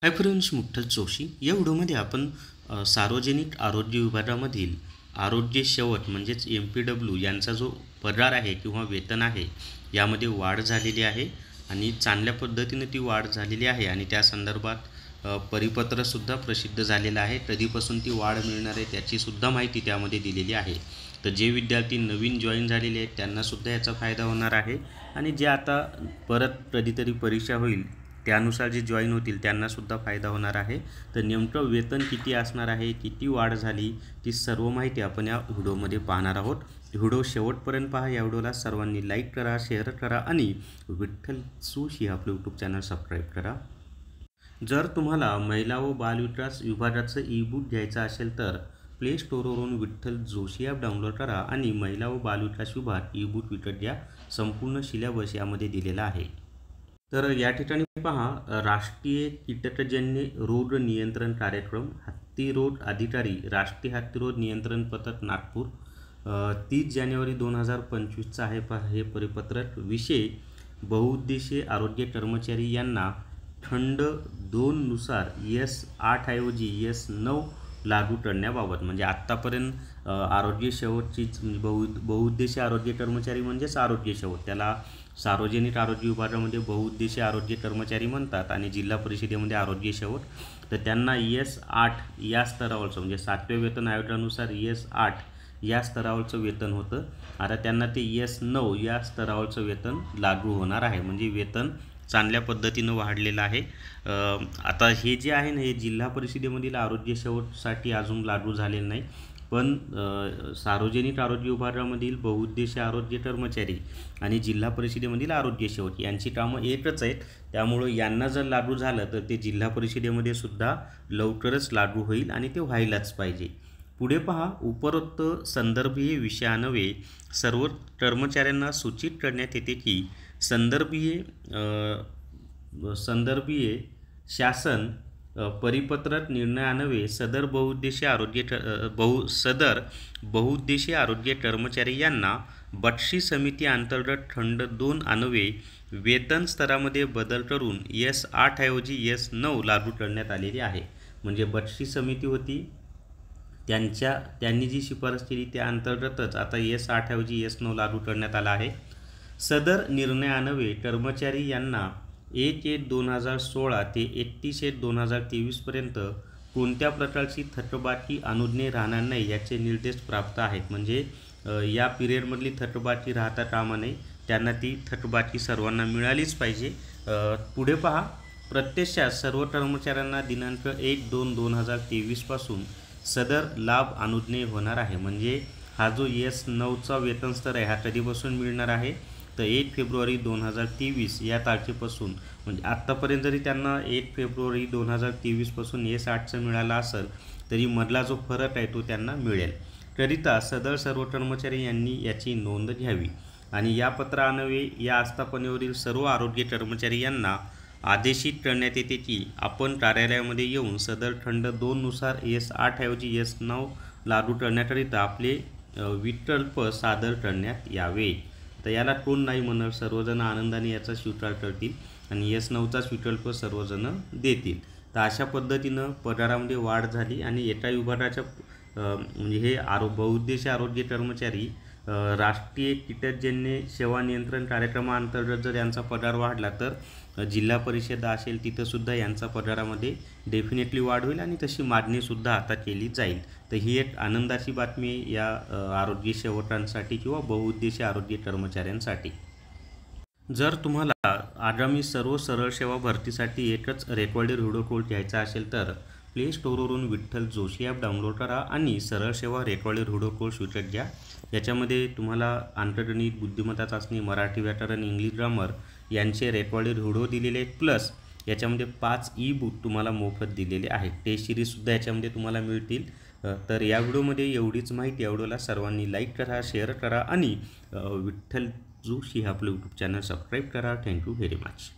Hi friends, मुठ्ठल Joshi या व्हिडिओमध्ये आपण सार्वजनिक आरोग्य विभागामधील आरोग्य शेवट म्हणजेच MPW यांचा जो पगार आहे किंवा वेतन आहे यामध्ये वाढ झालेली आहे आणि चांगल्या पद्धतीने ती वाढ झालेली आहे आणि त्या संदर्भात परिपत्रसुद्धा प्रसिद्ध झालेलं आहे. कधीपासून ती वाढ मिळणार आहे त्याचीसुद्धा माहिती त्यामध्ये दिलेली आहे. तर जे विद्यार्थी नवीन जॉईन झालेले आहेत त्यांनासुद्धा याचा फायदा होणार आहे आणि जे आता परत कधीतरी परीक्षा होईल त्यानुसार जे जॉईन होतील त्यांनासुद्धा फायदा होणार आहे. तर नेमकं वेतन किती असणार आहे, किती वाढ झाली, ती सर्व माहिती आपण या व्हिडिओमध्ये पाहणार आहोत. व्हिडिओ शेवटपर्यंत पहा. या व्हिडिओला सर्वांनी लाईक करा, शेअर करा आणि विठ्ठल जोशी आपलं यूट्यूब चॅनल सबस्क्राईब करा. जर तुम्हाला महिला व बालविकास विभागाचं ई-बुक घ्यायचं असेल तर प्ले स्टोअरवरून विठ्ठल जोशी ॲप डाउनलोड करा आणि महिला व बालविकास विभाग ई-बुक विकत घ्या. संपूर्ण सिलेबस यामध्ये दिलेला आहे. तर या ठिकाणी पहा, राष्ट्रीय कीटकजन्य रोग नियंत्रण कार्यक्रम, हत्ती रोग अधिकारी, राष्ट्रीय हत्ती रोग नियंत्रण पथक नागपूर, 30 जानेवारी 2025चा आहे पहा हे परिपत्रक. विषय बहुउद्देशीय आरोग्य कर्मचारी यांना खंड 2 नुसार S8 ऐवजी S9 लागू करण्याबाबत. म्हणजे आत्तापर्यंत आरोग्य शेवटचीच बहुउद्देशीय आरोग्य कर्मचारी म्हणजेच आरोग्य शेवट, त्याला सार्वजनिक आरोग्य विभागामध्ये बहुउद्देशीय आरोग्य कर्मचारी म्हणतात आणि जिल्हा परिषदेमध्ये आरोग्य शेवट. तर त्यांना S8 या स्तरावरचं म्हणजे 7व्या वेतन आयोगानुसार S8 या स्तरावरचं वेतन होतं. आता त्यांना ते S9 या स्तरावरचं वेतन लागू होणार आहे. म्हणजे वेतन चांगल्या पद्धतीनं वाढलेलं आहे. आता हे जे आहे ना, हे जिल्हा परिषदेमधील आरोग्य शेवटसाठी अजून लागू झालेलं नाही, पण सार्वजनिक आरोग्य विभागामधील बहुउद्देशीय आरोग्य कर्मचारी आणि जिल्हा परिषदेमधील आरोग्य शेवट यांची कामं एकच आहेत. त्यामुळं यांना जर लागू झालं तर ते जिल्हा परिषदेमध्ये सुद्धा लवकरच लागू होईल आणि ते व्हायलाच पाहिजे. पुढे पहा, उपरोक्त संदर्भीय विषयान्वये सर्व कर्मचाऱ्यांना सूचित करण्यात येते की संदर्भीय शासन परिपत्रक निर्णयान्वये सदर बहुउद्देशीय आरोग्य कर्मचारी यांना बक्षी समिती अंतर्गत खंड 2 अन्वये वेतन स्तरामध्ये बदल करून S8 ऐवजी S9 लागू करण्यात आलेली आहे. म्हणजे बक्षी समिती होती, त्यांनी जी शिफारस केली त्या अंतर्गतच आता S8 ऐवजी S9 लागू करण्यात आला आहे. सदर निर्णयान्वये कर्मचारी यांना 1/1/2016 ते 31/1/2023 पर्यंत कोणत्या प्रकारची थकबाकी अनुज्ञे राहणार नाही याचे निर्देश प्राप्त आहेत. म्हणजे या पिरियडमधली थकबाकी राहता कामा नये, त्यांना ती थकबाकी सर्वांना मिळालीच पाहिजे. पुढे पहा, प्रत्यक्षात सर्व कर्मचाऱ्यांना दिनांक 1/2/2023 पासून सदर लाभ अनुज्ञेय होणार आहे. म्हणजे हा जो S9चा वेतन स्तर आहे हा कधीपासून मिळणार आहे तर 1 फेब्रुवारी 2023 या तारखेपासून. म्हणजे आत्तापर्यंत जरी त्यांना 1 फेब्रुवारी 2023 पासून S8चं मिळालं असेल तरी मधला जो फरक आहे तो त्यांना मिळेल. करिता सदर सर्व कर्मचारी यांनी याची नोंद घ्यावी. आणि या पत्रान्वये या आस्थापनेवरील सर्व आरोग्य कर्मचारी यांना आदेशित करण्यात येते की आपण कार्यालयामध्ये येऊन सदर खंड 2 नुसार S8 ऐवजी S9 लागू करण्याकरिता आपले विकल्प सादर करण्यात यावे. तर याला कोण नाही म्हणणार, सर्वजण आनंदाने याचा स्वीकार करतील आणि S9चाच विकल्प सर्वजण देतील. तर अशा पद्धतीनं पगारामध्ये वाढ झाली आणि एका विभागाच्या म्हणजे हे बहुउद्देशीय आरोग्य कर्मचारी राष्ट्रीय कीटकजन्य सेवा नियंत्रण कार्यक्रमाअंतर्गत जर यांचा पगार वाढला तर जिल्हा परिषद असेल तिथंसुद्धा यांचा पगारामध्ये डेफिनेटली वाढ होईल आणि तशी मागणीसुद्धा आता केली जाईल. तर ही एक आनंदाची बातमी या आरोग्य सेवकांसाठी किंवा बहुउद्देशीय आरोग्य कर्मचाऱ्यांसाठी. जर तुम्हाला आगामी सर्व सरळ सेवा भरतीसाठी एकच रेकॉर्डेड व्हिडिओ कोर्स घ्यायचा असेल तर प्ले स्टोअरवरून विठ्ठल जोशी ॲप डाउनलोड करा आणि सरळ सेवा रेकॉर्डेड व्हिडिओ कोर्स विकत घ्या. याच्यामध्ये तुम्हाला अंकगणित, बुद्धिमत्ता चाचणी, मराठी व्याकरण, इंग्लिश ग्रामर यांचे रेकॉर्डेड व्हिडिओ दिलेले आहेत. प्लस याच्यामध्ये 5 ई-बुक तुम्हाला मोफत दिलेले आहेत. टेस्ट सिरीजसुद्धा याच्यामध्ये तुम्हाला मिळतील. तर या व्हिडिओमध्ये एवढीच माहिती. या व्हिडिओला सर्वांनी लाईक करा, शेअर करा आणि विठ्ठल जोशी आपलं यूट्यूब चॅनल सबस्क्राईब करा. Thank you very much.